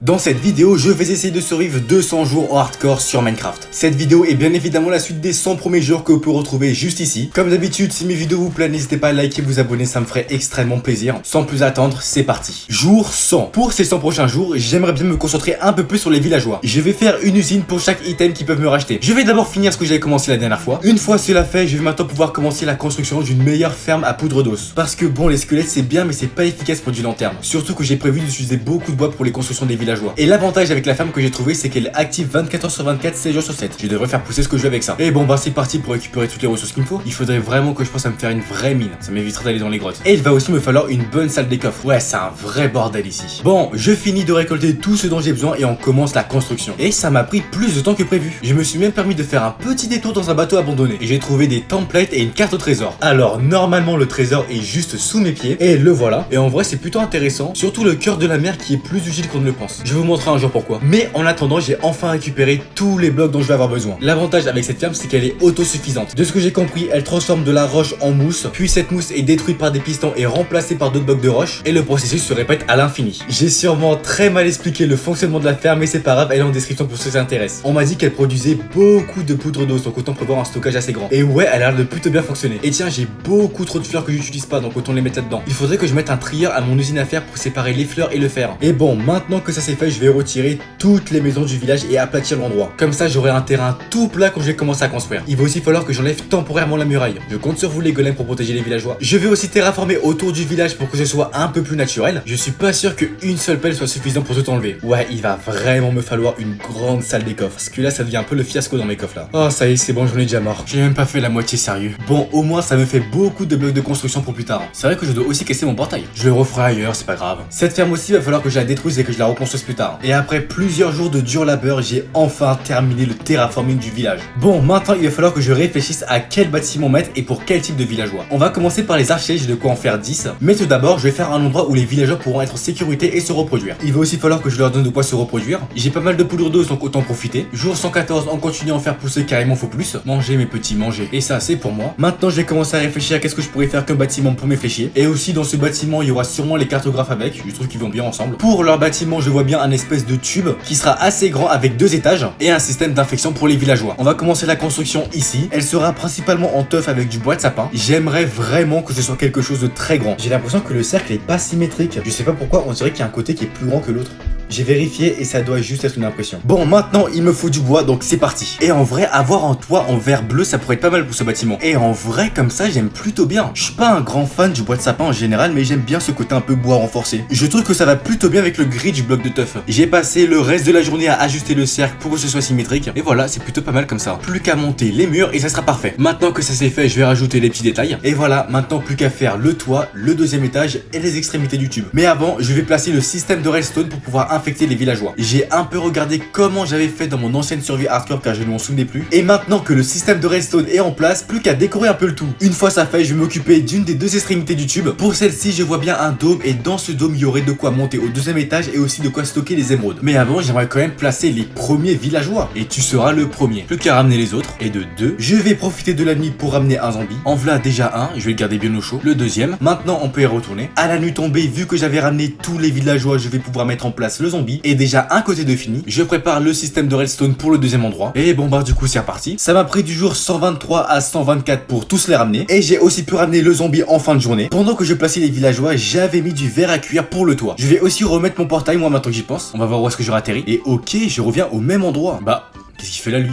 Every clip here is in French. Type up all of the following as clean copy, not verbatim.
Dans cette vidéo, je vais essayer de survivre 200 jours en hardcore sur Minecraft. Cette vidéo est bien évidemment la suite des 100 premiers jours que vous pouvez retrouver juste ici. Comme d'habitude, si mes vidéos vous plaisent, n'hésitez pas à liker et vous abonner, ça me ferait extrêmement plaisir. Sans plus attendre, c'est parti. Jour 100. Pour ces 100 prochains jours, j'aimerais bien me concentrer un peu plus sur les villageois. Je vais faire une usine pour chaque item qu'ils peuvent me racheter. Je vais d'abord finir ce que j'avais commencé la dernière fois. Une fois cela fait, je vais maintenant pouvoir commencer la construction d'une meilleure ferme à poudre d'os. Parce que bon, les squelettes c'est bien, mais c'est pas efficace pour du long terme. Surtout que j'ai prévu d'utiliser beaucoup de bois pour les constructions des villageois. Et l'avantage avec la ferme que j'ai trouvé, c'est qu'elle est active 24 h sur 24, 7 jours sur 7. Je devrais faire pousser ce que je veux avec ça. Et bon, bah c'est parti pour récupérer toutes les ressources qu'il me faut. Il faudrait vraiment que je pense à me faire une vraie mine. Ça m'éviterait d'aller dans les grottes. Et il va aussi me falloir une bonne salle des coffres. Ouais, c'est un vrai bordel ici. Bon, je finis de récolter tout ce dont j'ai besoin et on commence la construction. Et ça m'a pris plus de temps que prévu. Je me suis même permis de faire un petit détour dans un bateau abandonné. Et j'ai trouvé des templates et une carte au trésor. Alors, normalement, le trésor est juste sous mes pieds. Et le voilà. Et en vrai, c'est plutôt intéressant. Surtout le cœur de la mer qui est plus utile qu'on ne le pense. Je vais vous montrer un jour pourquoi. Mais en attendant, j'ai enfin récupéré tous les blocs dont je vais avoir besoin. L'avantage avec cette ferme, c'est qu'elle est autosuffisante. De ce que j'ai compris, elle transforme de la roche en mousse. Puis cette mousse est détruite par des pistons et remplacée par d'autres blocs de roche. Et le processus se répète à l'infini. J'ai sûrement très mal expliqué le fonctionnement de la ferme, mais c'est pas grave, elle est en description pour ceux qui s'intéressent. On m'a dit qu'elle produisait beaucoup de poudre d'os, donc autant prévoir un stockage assez grand. Et ouais, elle a l'air de plutôt bien fonctionner. Et tiens, j'ai beaucoup trop de fleurs que j'utilise pas, donc autant les mettre là-dedans. Il faudrait que je mette un trieur à mon usine à fer pour séparer les fleurs et le fer. Et bon, maintenant que ça c'est fait, je vais retirer toutes les maisons du village et aplatir l'endroit. Comme ça, j'aurai un terrain tout plat quand je vais commencer à construire. Il va aussi falloir que j'enlève temporairement la muraille. Je compte sur vous les golems pour protéger les villageois. Je vais aussi terraformer autour du village pour que ce soit un peu plus naturel. Je suis pas sûr qu'une seule pelle soit suffisante pour tout enlever. Ouais, il va vraiment me falloir une grande salle des coffres. Parce que là, ça devient un peu le fiasco dans mes coffres là. Oh, ça y est, c'est bon, j'en ai déjà marre. J'ai même pas fait la moitié sérieux. Bon, au moins, ça me fait beaucoup de blocs de construction pour plus tard. C'est vrai que je dois aussi casser mon portail. Je le referai ailleurs, c'est pas grave. Cette ferme aussi, va falloir que je la détruise et que je la reconstruise plus tard. Et après plusieurs jours de dur labeur, j'ai enfin terminé le terraforming du village. Bon, maintenant, il va falloir que je réfléchisse à quel bâtiment mettre et pour quel type de villageois. On va commencer par les archers, j'ai de quoi en faire 10. Mais tout d'abord, je vais faire un endroit où les villageois pourront être en sécurité et se reproduire. Il va aussi falloir que je leur donne de quoi se reproduire. J'ai pas mal de poudre d'os, donc autant profiter. Jour 114, on continue à en faire pousser carrément, faut plus. Manger mes petits, manger. Et ça, c'est pour moi. Maintenant, je vais commencer à réfléchir à qu'est-ce que je pourrais faire comme bâtiment pour mes fléchiers. Et aussi, dans ce bâtiment, il y aura sûrement les cartographes avec. Je trouve qu'ils vont bien ensemble. Pour leur bâtiment, je vois bien un espèce de tube qui sera assez grand avec 2 étages et un système d'infection pour les villageois. On va commencer la construction ici. Elle sera principalement en teuf avec du bois de sapin. J'aimerais vraiment que ce soit quelque chose de très grand. J'ai l'impression que le cercle est pas symétrique. Je sais pas pourquoi, on dirait qu'il y a un côté qui est plus grand que l'autre. J'ai vérifié et ça doit juste être une impression. Bon, maintenant il me faut du bois, donc c'est parti. Et en vrai, avoir un toit en verre bleu, ça pourrait être pas mal pour ce bâtiment. Et en vrai, comme ça, j'aime plutôt bien. Je suis pas un grand fan du bois de sapin en général, mais j'aime bien ce côté un peu bois renforcé. Je trouve que ça va plutôt bien avec le gris du bloc de teuf. J'ai passé le reste de la journée à ajuster le cercle pour que ce soit symétrique. Et voilà, c'est plutôt pas mal comme ça. Plus qu'à monter les murs et ça sera parfait. Maintenant que ça c'est fait, je vais rajouter les petits détails. Et voilà, maintenant plus qu'à faire le toit, le deuxième étage et les extrémités du tube. Mais avant, je vais placer le système de redstone pour pouvoir infecter les villageois. J'ai un peu regardé comment j'avais fait dans mon ancienne survie hardcore car je ne m'en souvenais plus. Et maintenant que le système de redstone est en place, plus qu'à décorer un peu le tout. Une fois ça fait, je vais m'occuper d'une des 2 extrémités du tube. Pour celle-ci, je vois bien un dôme et dans ce dôme, il y aurait de quoi monter au deuxième étage et aussi de quoi stocker les émeraudes. Mais avant, j'aimerais quand même placer les premiers villageois. Et tu seras le premier. Plus qu'à ramener les autres. Et de 2, je vais profiter de la nuit pour ramener un zombie. En voilà déjà un, je vais le garder bien au chaud. Le deuxième, maintenant on peut y retourner. À la nuit tombée, vu que j'avais ramené tous les villageois, je vais pouvoir mettre en place le zombie. Et déjà un côté de fini, je prépare le système de redstone pour le deuxième endroit. Et bon bah du coup c'est reparti. Ça m'a pris du jour 123 à 124 pour tous les ramener. Et j'ai aussi pu ramener le zombie en fin de journée. Pendant que je plaçais les villageois, j'avais mis du verre à cuire pour le toit. Je vais aussi remettre mon portail moi maintenant que j'y pense. On va voir où est-ce que j'aurai atterri. Et ok, je reviens au même endroit. Bah, qu'est-ce qu'il fait là lui ?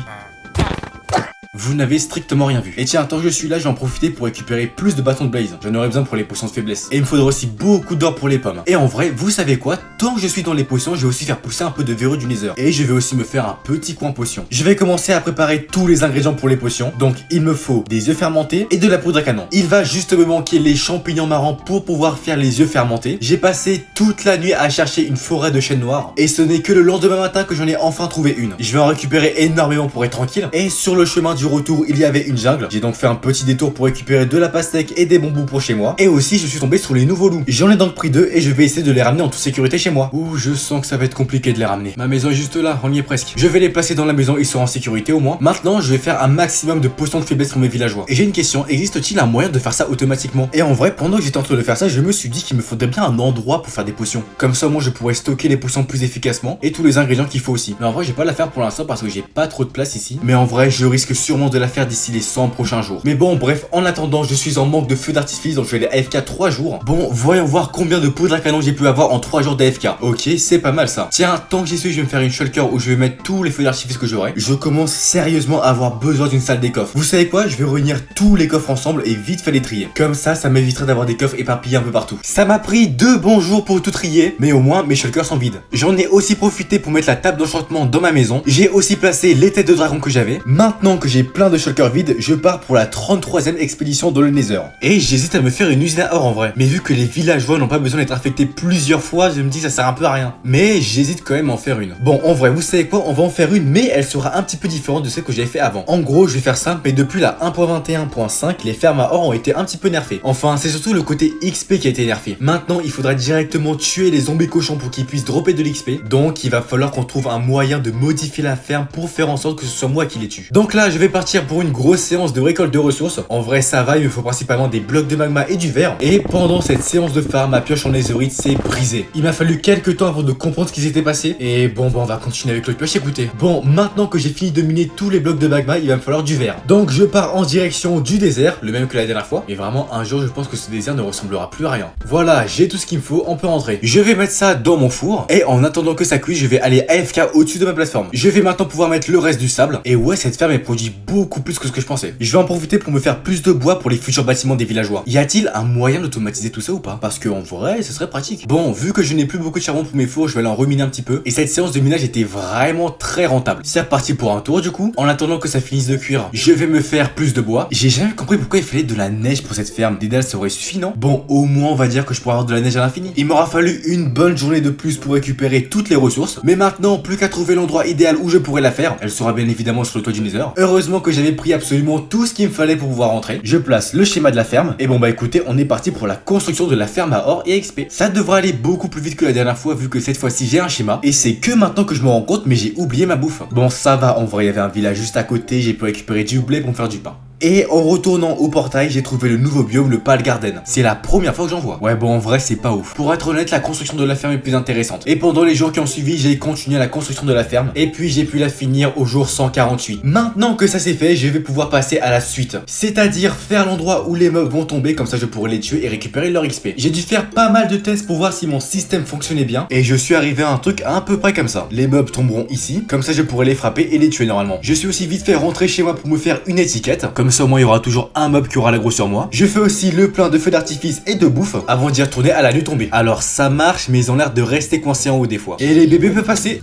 Vous n'avez strictement rien vu. Et tiens, tant que je suis là, je vais en profiter pour récupérer plus de bâtons de blaze. J'en aurai besoin pour les potions de faiblesse. Et il me faudra aussi beaucoup d'or pour les pommes. Et en vrai, vous savez quoi? Tant que je suis dans les potions, je vais aussi faire pousser un peu de verrue du nether. Et je vais aussi me faire un petit coin potion. Je vais commencer à préparer tous les ingrédients pour les potions. Donc, il me faut des œufs fermentés et de la poudre à canon. Il va juste me manquer les champignons marrants pour pouvoir faire les œufs fermentés. J'ai passé toute la nuit à chercher une forêt de chênes noirs. Et ce n'est que le lendemain matin que j'en ai enfin trouvé une. Je vais en récupérer énormément pour être tranquille. Et sur le chemin du du retour, il y avait une jungle. J'ai donc fait un petit détour pour récupérer de la pastèque et des bambous pour chez moi. Et aussi, je suis tombé sur les nouveaux loups. J'en ai donc pris 2 et je vais essayer de les ramener en toute sécurité chez moi. Ouh, je sens que ça va être compliqué de les ramener. Ma maison est juste là, on y est presque. Je vais les placer dans la maison, ils seront en sécurité au moins. Maintenant, je vais faire un maximum de potions de faiblesse pour mes villageois. Et j'ai une question, existe-t-il un moyen de faire ça automatiquement? Et en vrai, pendant que j'étais en train de faire ça, je me suis dit qu'il me faudrait bien un endroit pour faire des potions. Comme ça, moi, je pourrais stocker les potions plus efficacement et tous les ingrédients qu'il faut aussi. Mais en vrai, je vais pas la faire pour l'instant parce que j'ai pas trop de place ici. Mais en vrai, je risque sûrement de la faire d'ici les 100 prochains jours. Mais bon, bref, en attendant, je suis en manque de feu d'artifice, donc je vais aller AFK 3 jours. Bon, voyons voir combien de poudre à canon j'ai pu avoir en 3 jours d'AFK. Ok, c'est pas mal ça. Tiens, tant que j'y suis, je vais me faire une shulker où je vais mettre tous les feux d'artifice que j'aurai. Je commence sérieusement à avoir besoin d'une salle des coffres. Vous savez quoi? Je vais réunir tous les coffres ensemble et vite fait les trier. Comme ça m'éviterait d'avoir des coffres éparpillés un peu partout. Ça m'a pris 2 bons jours pour tout trier, mais au moins mes shulkers sont vides. J'en ai aussi profité pour mettre la table d'enchantement dans ma maison. J'ai aussi placé les têtes de dragon que j'avais. Maintenant que j'ai plein de shulkers vides, je pars pour la 33e expédition dans le Nether. Et j'hésite à me faire une usine à or en vrai. Mais vu que les villageois n'ont pas besoin d'être infectés plusieurs fois, je me dis que ça sert un peu à rien. Mais j'hésite quand même à en faire une. Bon, en vrai, vous savez quoi? On va en faire une, mais elle sera un petit peu différente de celle que j'avais fait avant. En gros, je vais faire simple, mais depuis la 1.21.5, les fermes à or ont été un petit peu nerfées. Enfin, c'est surtout le côté XP qui a été nerfé. Maintenant, il faudra directement tuer les zombies cochons pour qu'ils puissent dropper de l'XP. Donc, il va falloir qu'on trouve un moyen de modifier la ferme pour faire en sorte que ce soit moi qui les tue. Donc là, je vais partir pour une grosse séance de récolte de ressources. En vrai, ça va, il me faut principalement des blocs de magma et du verre. Et pendant cette séance de farm, ma pioche en netherite s'est brisée. Il m'a fallu quelques temps avant de comprendre ce qui s'était passé. Et bon, on va continuer avec l'autre pioche, écoutez. Bon, maintenant que j'ai fini de miner tous les blocs de magma, il va me falloir du verre. Donc je pars en direction du désert, le même que la dernière fois. Mais vraiment, un jour, je pense que ce désert ne ressemblera plus à rien. Voilà, j'ai tout ce qu'il me faut, on peut rentrer. Je vais mettre ça dans mon four. Et en attendant que ça cuise, je vais aller AFK au-dessus de ma plateforme. Je vais maintenant pouvoir mettre le reste du sable. Et ouais, cette ferme, elle produit beaucoup plus que ce que je pensais. Je vais en profiter pour me faire plus de bois pour les futurs bâtiments des villageois. Y a-t-il un moyen d'automatiser tout ça ou pas? Parce que en vrai, ce serait pratique. Bon, vu que je n'ai plus beaucoup de charbon pour mes fours, je vais aller en reminer un petit peu. Et cette séance de minage était vraiment très rentable. C'est reparti pour un tour du coup. En attendant que ça finisse de cuire, je vais me faire plus de bois. J'ai jamais compris pourquoi il fallait de la neige pour cette ferme. Des dalles, ça aurait suffi, non? Bon, au moins on va dire que je pourrais avoir de la neige à l'infini. Il m'aura fallu une bonne journée de plus pour récupérer toutes les ressources. Mais maintenant, plus qu'à trouver l'endroit idéal où je pourrais la faire. Elle sera bien évidemment sur le toit du Nether. Heureusement que j'avais pris absolument tout ce qu'il me fallait pour pouvoir rentrer. Je place le schéma de la ferme. Et bon bah écoutez, on est parti pour la construction de la ferme à or et XP. Ça devrait aller beaucoup plus vite que la dernière fois vu que cette fois-ci j'ai un schéma. Et c'est que maintenant que je me rends compte, mais j'ai oublié ma bouffe. Bon ça va, en vrai il y avait un village juste à côté, j'ai pu récupérer du blé pour me faire du pain. Et en retournant au portail, j'ai trouvé le nouveau biome, le Pale Garden. C'est la première fois que j'en vois. Ouais bon en vrai c'est pas ouf. Pour être honnête, la construction de la ferme est plus intéressante. Et pendant les jours qui ont suivi, j'ai continué la construction de la ferme. Et puis j'ai pu la finir au jour 148. Maintenant que ça c'est fait, je vais pouvoir passer à la suite. C'est-à-dire faire l'endroit où les mobs vont tomber, comme ça je pourrai les tuer et récupérer leur XP. J'ai dû faire pas mal de tests pour voir si mon système fonctionnait bien. Et je suis arrivé à un truc à peu près comme ça. Les mobs tomberont ici, comme ça je pourrai les frapper et les tuer normalement. Je suis aussi vite fait rentrer chez moi pour me faire une étiquette. Comme ça au moins il y aura toujours un mob qui aura l'aggro sur moi. Je fais aussi le plein de feux d'artifice et de bouffe avant d'y retourner à la nuit tombée. Alors ça marche mais ils ont l'air de rester coincés en haut des fois. Et les bébés peuvent passer.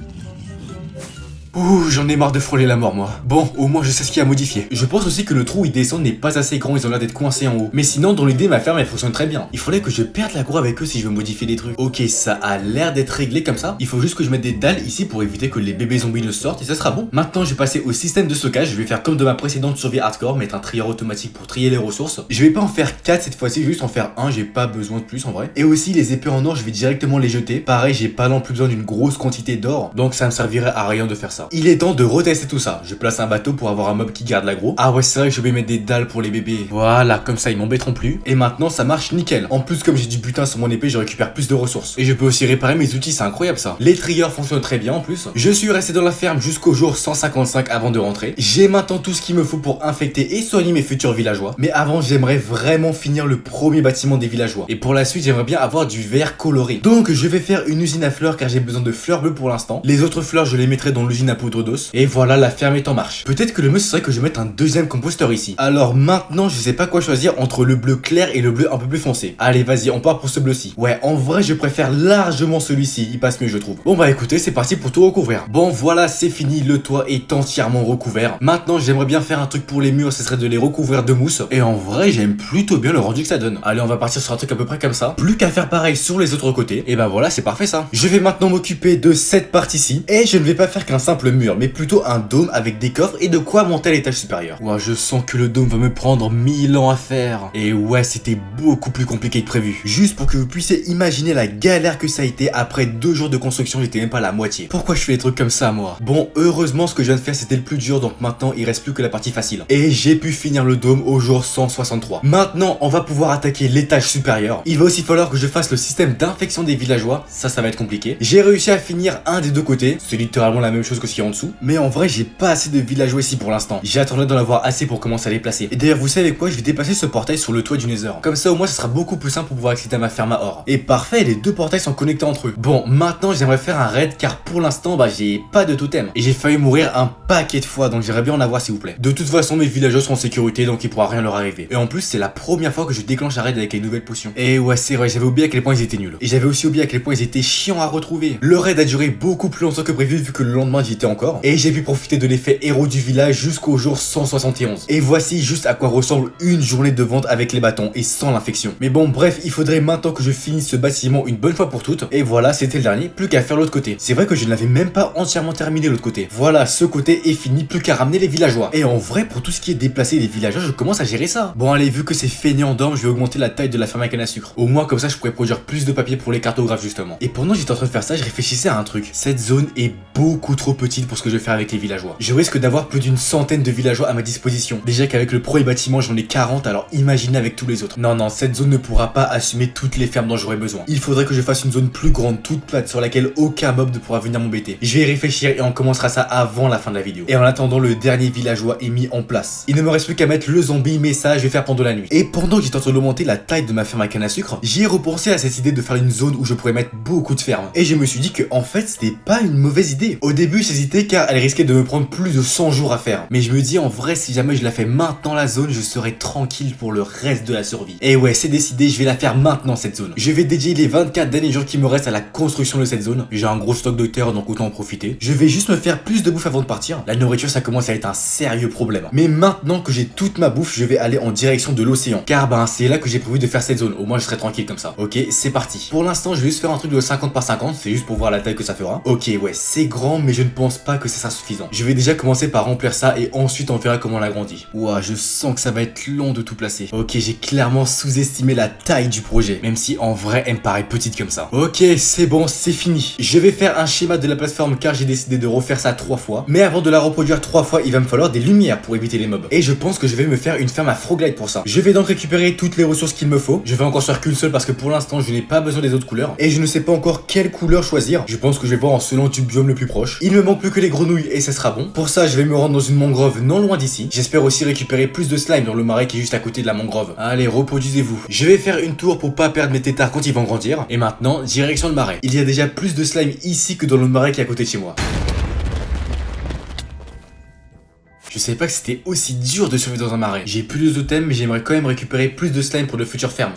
Ouh, j'en ai marre de frôler la mort moi. Bon, au moins je sais ce qu'il y a à modifier. Je pense aussi que le trou où ils descendent n'est pas assez grand, ils ont l'air d'être coincés en haut. Mais sinon dans l'idée ma ferme elle fonctionne très bien. Il faudrait que je perde l'aggro avec eux si je veux modifier les trucs. Ok, ça a l'air d'être réglé comme ça. Il faut juste que je mette des dalles ici pour éviter que les bébés zombies ne sortent et ça sera bon. Maintenant je vais passer au système de stockage. Je vais faire comme de ma précédente survie hardcore, mettre un trieur automatique pour trier les ressources. Je vais pas en faire 4 cette fois-ci, juste en faire un, j'ai pas besoin de plus en vrai. Et aussi les épées en or je vais directement les jeter. Pareil, j'ai pas non plus besoin d'une grosse quantité d'or, donc ça me servirait à rien de faire ça. Il est temps de retester tout ça. Je place un bateau pour avoir un mob qui garde l'aggro. Ah ouais, c'est vrai que je vais mettre des dalles pour les bébés. Voilà, comme ça ils m'embêteront plus. Et maintenant ça marche nickel. En plus comme j'ai du butin sur mon épée, je récupère plus de ressources. Et je peux aussi réparer mes outils, c'est incroyable ça. Les trieurs fonctionnent très bien en plus. Je suis resté dans la ferme jusqu'au jour 155 avant de rentrer. J'ai maintenant tout ce qu'il me faut pour infecter et soigner mes futurs villageois. Mais avant j'aimerais vraiment finir le premier bâtiment des villageois. Et pour la suite j'aimerais bien avoir du verre coloré. Donc je vais faire une usine à fleurs car j'ai besoin de fleurs bleues pour l'instant. Les autres fleurs je les mettrai dans l'usine à poudre d'os. Et voilà, la ferme est en marche. Peut-être que le mieux ce serait que je mette un deuxième composteur ici. Alors maintenant je sais pas quoi choisir entre le bleu clair et le bleu un peu plus foncé. Allez vas-y, on part pour ce bleu-ci. Ouais, en vrai je préfère largement celui-ci, il passe mieux je trouve. Bon bah écoutez, c'est parti pour tout recouvrir. Bon voilà, c'est fini, le toit est entièrement recouvert. Maintenant j'aimerais bien faire un truc pour les murs, ce serait de les recouvrir de mousse. Et en vrai j'aime plutôt bien le rendu que ça donne. Allez, on va partir sur un truc à peu près comme ça. Plus qu'à faire pareil sur les autres côtés. Et bah voilà, c'est parfait ça. Je vais maintenant m'occuper de cette partie-ci. Et je ne vais pas faire qu'un simple simple mur, mais plutôt un dôme avec des coffres et de quoi monter à l'étage supérieur. Ouah, je sens que le dôme va me prendre 1000 ans à faire. Et ouais, c'était beaucoup plus compliqué que prévu. Juste pour que vous puissiez imaginer la galère que ça a été, après 2 jours de construction, j'étais même pas à la moitié. Pourquoi je fais des trucs comme ça, moi? Bon, heureusement, ce que je viens de faire, c'était le plus dur, donc maintenant, il reste plus que la partie facile. Et j'ai pu finir le dôme au jour 163. Maintenant, on va pouvoir attaquer l'étage supérieur. Il va aussi falloir que je fasse le système d'infection des villageois. Ça va être compliqué. J'ai réussi à finir un des deux côtés. C'est littéralement la même chose que ce qu'il y a en dessous. Mais en vrai, j'ai pas assez de villageois ici pour l'instant. J'attendrai d'en avoir assez pour commencer à les placer. Et d'ailleurs, vous savez quoi? Je vais déplacer ce portail sur le toit du Nether. Comme ça, au moins, ça sera beaucoup plus simple pour pouvoir accéder à ma ferme à or. Et parfait, les deux portails sont connectés entre eux. Bon, maintenant, j'aimerais faire un raid car pour l'instant, j'ai pas de totem. Et j'ai failli mourir un paquet de fois, donc j'aimerais bien en avoir s'il vous plaît. De toute façon, mes villageois sont en sécurité, donc il pourra rien leur arriver. Et en plus, c'est la première fois que je déclenche un raid avec les nouvelles potions. Et ouais, c'est vrai, j'avais oublié à quel point ils étaient nuls. Et j'avais aussi oublié à quel point ils étaient chiants à retrouver. Le raid a duré beaucoup plus longtemps que prévu vu que le lendemain j'y étais encore. Et j'ai pu profiter de l'effet héros du village jusqu'au jour 171. Et voici juste à quoi ressemble une journée de vente avec les bâtons et sans l'infection. Mais bon, bref, il faudrait maintenant que je finisse ce bâtiment une bonne fois pour toutes. Et voilà, c'était le dernier, plus qu'à faire l'autre côté. C'est vrai que je ne l'avais même pas entièrement terminé l'autre côté. Voilà, ce côté est fini, plus qu'à ramener les villageois. Et en vrai, pour tout ce qui est déplacer les villageois, je commence à gérer ça. Bon allez, vu que c'est feignant d'hommes, je vais augmenter la taille de la ferme à canne à sucre. Au moins comme ça, je pourrais produire plus de papier pour les cartographes justement. Et pendant que j'étais en train de faire ça, je réfléchissais à un truc. Cette zone est beaucoup trop petite pour ce que je vais faire avec les villageois. Je risque d'avoir plus d'une centaine de villageois à ma disposition. Déjà qu'avec le premier bâtiment, j'en ai 40, alors imaginez avec tous les autres. Non, cette zone ne pourra pas assumer toutes les fermes dont j'aurai besoin. Il faudrait que je fasse une zone plus grande, toute plate, sur laquelle aucun mob ne pourra venir m'embêter. Je vais y réfléchir et on commencera ça avant la fin de la vidéo. Et en attendant, le dernier villageois est mis en place. Il ne me reste plus qu'à mettre le zombie, mais ça, je vais faire pendant la nuit. Et pendant que j'étais en train d'augmenter la taille de ma ferme à canne à sucre, j'y ai repensé à cette idée de faire une zone où je pourrais mettre beaucoup de fermes. Et je me suis dit que en fait, c'était pas une mauvaise idée. Au début, j'hésitais car elle risquait de me prendre plus de 100 jours à faire. Mais je me dis en vrai, si jamais je la fais maintenant la zone, je serai tranquille pour le reste de la survie. Et ouais, c'est décidé, je vais la faire maintenant cette zone. Je vais dédier les 24 derniers jours qui me restent à la construction de cette zone. J'ai un gros stock de terre, donc autant en profiter. Je vais juste me faire plus de bouffe avant de partir. La nourriture, ça commence à être un sérieux problème. Mais maintenant que j'ai toute ma bouffe, je vais aller en direction de l'océan. Car c'est là que j'ai prévu de faire cette zone. Au moins, je serai tranquille comme ça. Ok, c'est parti. Pour l'instant, je vais juste faire un truc de 50 par 50. C'est juste pour voir la taille que ça fera. Ok, ouais, c'est grand, mais je ne pense pas que ça sera suffisant. Je vais déjà commencer par remplir ça et ensuite on verra comment on l'agrandit. Ouah, je sens que ça va être long de tout placer. Ok, j'ai clairement sous-estimé la taille du projet. Même si en vrai, elle me paraît petite comme ça. Ok, c'est bon, c'est fini. Je vais faire un schéma de la plateforme car j'ai décidé de refaire ça 3 fois. Mais avant de la reproduire 3 fois, il va me falloir des lumières pour éviter les mobs. Et je pense que je vais me faire une ferme à Froglite pour ça. Je vais donc récupérer toutes les ressources qu'il me faut. Je vais encore faire qu'une seule parce que pour l'instant, je n'ai pas besoin des autres couleurs. Et je ne sais pas encore quelle couleur choisir. Je pense que je vais voir en selon du biome le plus proche. Il me manque plus que les grenouilles et ça sera bon. Pour ça, je vais me rendre dans une mangrove non loin d'ici. J'espère aussi récupérer plus de slime dans le marais qui est juste à côté de la mangrove. Allez, reproduisez-vous. Je vais faire une tour pour pas perdre mes tétards quand ils vont grandir. Et maintenant, direction le marais. Il y a déjà plus de slime ici que dans le marais qui est à côté de chez moi. Je savais pas que c'était aussi dur de survivre dans un marais. J'ai plus de totems, mais j'aimerais quand même récupérer plus de slime pour de futures fermes.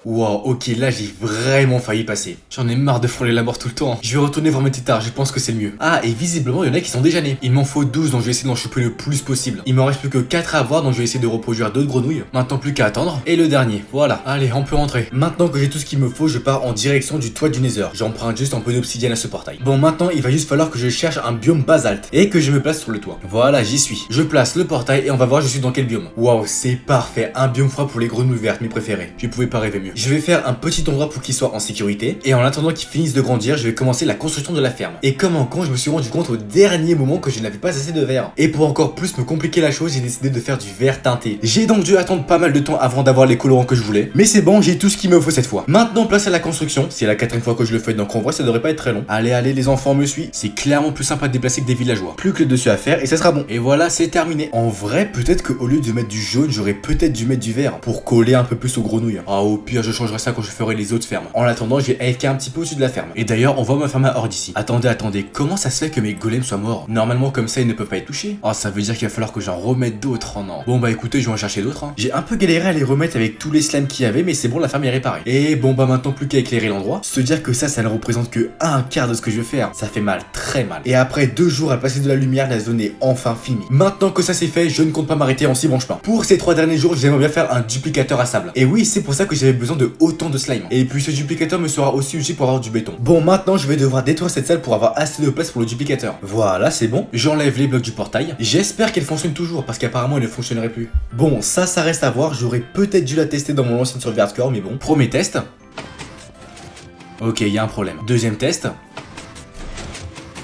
Wow, ok, là j'ai vraiment failli passer. J'en ai marre de frôler la mort tout le temps. Je vais retourner voir mes tétards, je pense que c'est le mieux. Ah, et visiblement, il y en a qui sont déjà nés. Il m'en faut 12, donc je vais essayer d'en choper le plus possible. Il m'en reste plus que 4 à avoir, donc je vais essayer de reproduire d'autres grenouilles. Maintenant, plus qu'à attendre. Et le dernier, voilà. Allez, on peut rentrer. Maintenant que j'ai tout ce qu'il me faut, je pars en direction du toit du Nether. J'emprunte juste un peu d'obsidienne à ce portail. Bon, maintenant, il va juste falloir que je cherche un biome basalte et que je me place sur le toit. Voilà, j'y suis. Je place le portail et on va voir je suis dans quel biome. Waouh, c'est parfait. Un biome froid pour les grenouilles vertes, mes préférés. Je pouvais pas rêver mieux. Je vais faire un petit endroit pour qu'ils soient en sécurité. Et en attendant qu'ils finissent de grandir, je vais commencer la construction de la ferme. Et comme en con, je me suis rendu compte au dernier moment que je n'avais pas assez de verre. Et pour encore plus me compliquer la chose, j'ai décidé de faire du verre teinté. J'ai donc dû attendre pas mal de temps avant d'avoir les colorants que je voulais. Mais c'est bon, j'ai tout ce qu'il me faut cette fois. Maintenant, place à la construction. C'est la 4e fois que je le fais, donc en vrai, ça devrait pas être très long. Allez, les enfants me suivent. C'est clairement plus simple à déplacer que des villageois. Plus que le dessus à faire et ça sera bon. Et voilà, c'est terminé. En vrai, peut-être qu'au lieu de mettre du jaune, j'aurais peut-être dû mettre du vert pour coller un peu plus aux grenouilles. Ah, au pire, je changerai ça quand je ferai les autres fermes. En attendant, je vais AFK un petit peu au-dessus de la ferme. Et d'ailleurs, on voit ma ferme à horde ici. Attendez, comment ça se fait que mes golems soient morts? Normalement, comme ça, ils ne peuvent pas être touchés. Oh, ça veut dire qu'il va falloir que j'en remette d'autres. Oh non. Bon, bah écoutez, je vais en chercher d'autres. J'ai un peu galéré à les remettre avec tous les slimes qu'il y avait, mais c'est bon, la ferme est réparée. Et bon, bah maintenant, plus qu'à éclairer l'endroit. Se dire que ça ne représente que un quart de ce que je vais faire. Ça fait mal, très mal. Et après 2 jours à passer de la lumière, la zone est enfin finie. Maintenant que ça c'est fait, je ne compte pas m'arrêter en 6 branches pas. Pour ces 3 derniers jours, j'aimerais bien faire un duplicateur à sable. Et oui, c'est pour ça que j'avais besoin besoin de autant de slime. Et puis ce duplicateur me sera aussi utile pour avoir du béton. Bon, maintenant je vais devoir détruire cette salle pour avoir assez de place pour le duplicateur. Voilà, c'est bon. J'enlève les blocs du portail. J'espère qu'elle fonctionne toujours parce qu'apparemment elle ne fonctionnerait plus. Bon, ça reste à voir. J'aurais peut-être dû la tester dans mon ancienne survie hardcore, mais bon. Premier test. Ok, il y a un problème. Deuxième test.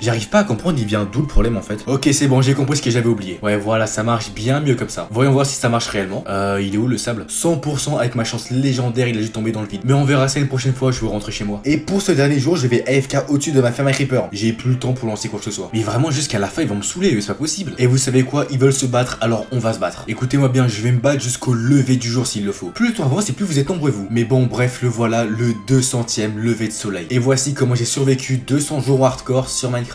J'arrive pas à comprendre, il vient d'où le problème en fait. Ok, c'est bon, j'ai compris ce que j'avais oublié. Ouais, voilà, ça marche bien mieux comme ça. Voyons voir si ça marche réellement. Il est où le sable? 100% avec ma chance légendaire, il a juste tombé dans le vide. Mais on verra ça une prochaine fois, je vais rentrer chez moi. Et pour ce dernier jour, je vais AFK au-dessus de ma ferme à creeper. J'ai plus le temps pour lancer quoi que ce soit. Mais vraiment, jusqu'à la fin, ils vont me saouler, c'est pas possible. Et vous savez quoi? Ils veulent se battre, alors on va se battre. Écoutez-moi bien, je vais me battre jusqu'au lever du jour s'il le faut. Plus le temps avance et plus vous êtes nombreux vous. Mais bon, bref, le voilà, le 200e lever de soleil. Et voici comment j'ai survécu 200 jours hardcore sur Minecraft.